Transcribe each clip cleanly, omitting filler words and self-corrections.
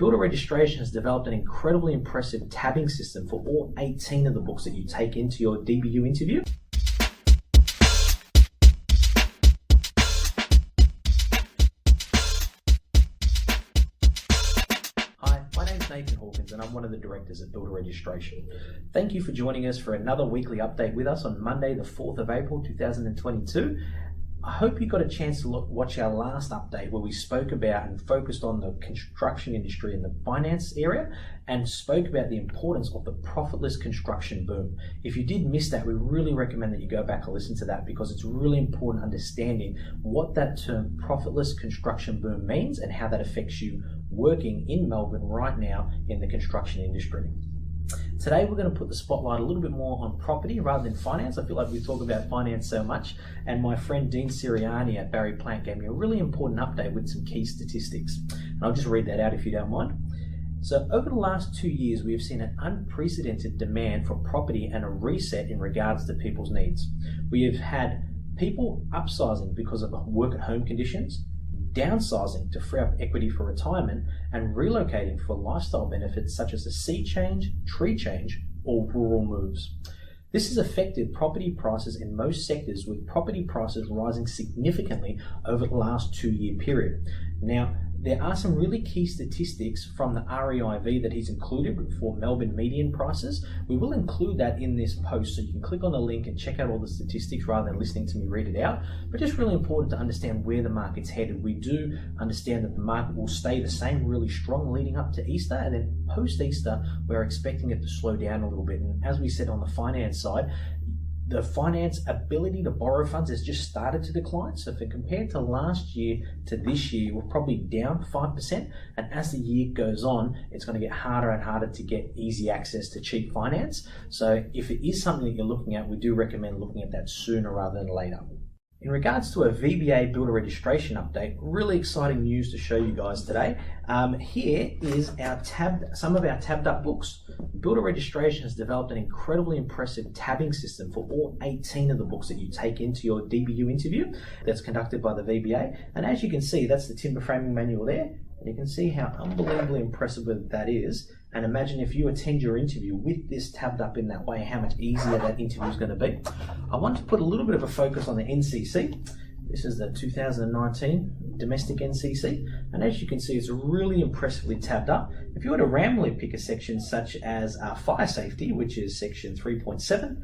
Builder Registration has developed an incredibly impressive tabbing system for all 18 of the books that you take into your DBU interview. Hi, my name is Nathan Hawkins and I'm one of the directors at Builder Registration. Thank you for joining us for another weekly update with us on Monday the 4th of April 2022. I hope you got a chance to watch our last update where we spoke about and focused on the construction industry and the finance area and spoke about the importance of the profitless construction boom. If you did miss that, we really recommend that you go back and listen to that because it's really important understanding what that term profitless construction boom means and how that affects you working in Melbourne right now in the construction industry. Today we're going to put the spotlight a little bit more on property rather than finance. I feel like we talk about finance so much, and my friend Dean Siriani at Barry Plant gave me a really important update with some key statistics. And I'll just read that out if you don't mind. So over the last 2 years, we have seen an unprecedented demand for property and a reset in regards to people's needs. We have had people upsizing because of work at home conditions, downsizing to free up equity for retirement, and relocating for lifestyle benefits such as a sea change, tree change, or rural moves. This has affected property prices in most sectors, with property prices rising significantly over the last 2-year period. Now, there are some really key statistics from the REIV that he's included for Melbourne median prices. We will include that in this post, so you can click on the link and check out all the statistics rather than listening to me read it out. But just really important to understand where the market's headed. We do understand that the market will stay the same, really strong leading up to Easter, and then post-Easter, we're expecting it to slow down a little bit. And as we said on the finance side, the finance ability to borrow funds has just started to decline. So if compared to last year to this year, we're probably down 5%. And as the year goes on, it's going to get harder and harder to get easy access to cheap finance. So if it is something that you're looking at, we do recommend looking at that sooner rather than later. In regards to a VBA Builder Registration update, really exciting news to show you guys today. Here is some of our tabbed up books. Builder Registration has developed an incredibly impressive tabbing system for all 18 of the books that you take into your DBU interview that's conducted by the VBA. And as you can see, that's the timber framing manual there. And you can see how unbelievably impressive that is. And imagine if you attend your interview with this tabbed up in that way, how much easier that interview is going to be. I want to put a little bit of a focus on the NCC. This is the 2019 domestic NCC. And as you can see, it's really impressively tabbed up. If you were to randomly pick a section such as fire safety, which is section 3.7,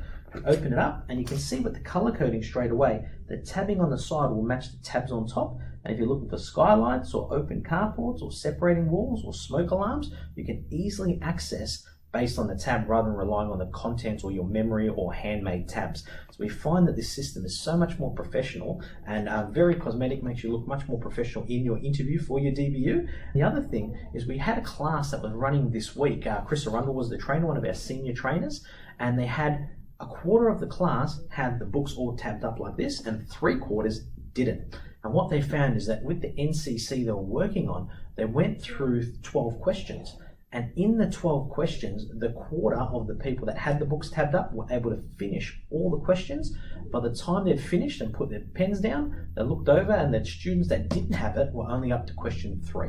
open it up and you can see with the color coding straight away, the tabbing on the side will match the tabs on top. And if you're looking for skylights or open carports or separating walls or smoke alarms, you can easily access based on the tab rather than relying on the contents or your memory or handmade tabs. So we find that this system is so much more professional and very cosmetic, makes you look much more professional in your interview for your DBU. The other thing is we had a class that was running this week. Chris Arundel was the trainer, one of our senior trainers, and they had a quarter of the class had the books all tabbed up like this and 3/4 didn't. And what they found is that with the NCC they were working on, they went through 12 questions. And in the 12 questions, the quarter of the people that had the books tabbed up were able to finish all the questions. By the time they'd finished and put their pens down, they looked over and the students that didn't have it were only up to question 3.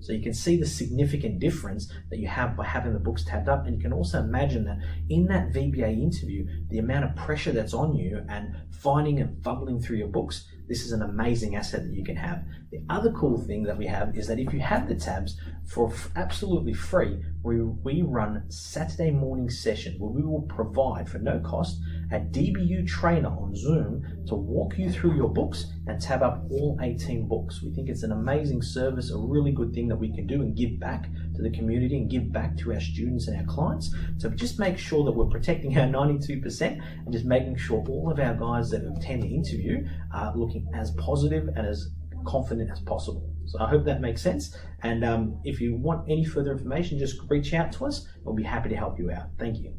So you can see the significant difference that you have by having the books tabbed up. And you can also imagine that in that VBA interview, the amount of pressure that's on you and finding and fumbling through your books, this is an amazing asset that you can have. The other cool thing that we have is that if you have the tabs for absolutely free, we run Saturday morning sessions where we will provide for no cost a DBU trainer on Zoom to walk you through your books and tab up all 18 books. We think it's an amazing service, a really good thing that we can do and give back to the community and give back to our students and our clients. So just make sure that we're protecting our 92% and just making sure all of our guys that attend the interview are looking as positive and as confident as possible. So I hope that makes sense. And if you want any further information, just reach out to us. We'll be happy to help you out. Thank you.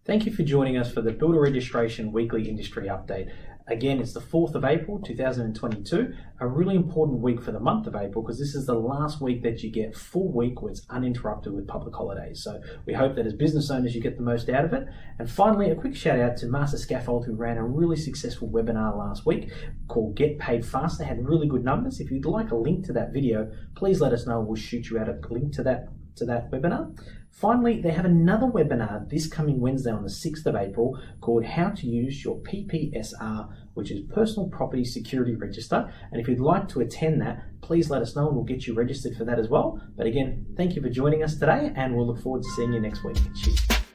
Thank you for joining us for the Builder Registration Weekly Industry Update. Again, it's the 4th of April 2022, a really important week for the month of April because this is the last week that you get full week where it's uninterrupted with public holidays. So we hope that as business owners you get the most out of it. And finally, a quick shout out to Master Scaffold, who ran a really successful webinar last week called Get Paid Faster. Had really good numbers. If you'd like a link to that video, please let us know. We'll shoot you out a link to that webinar. Finally, they have another webinar this coming Wednesday on the 6th of April called How to Use Your PPSR, which is Personal Property Security Register. And if you'd like to attend that, please let us know and we'll get you registered for that as well. But again, thank you for joining us today and we'll look forward to seeing you next week. Cheers.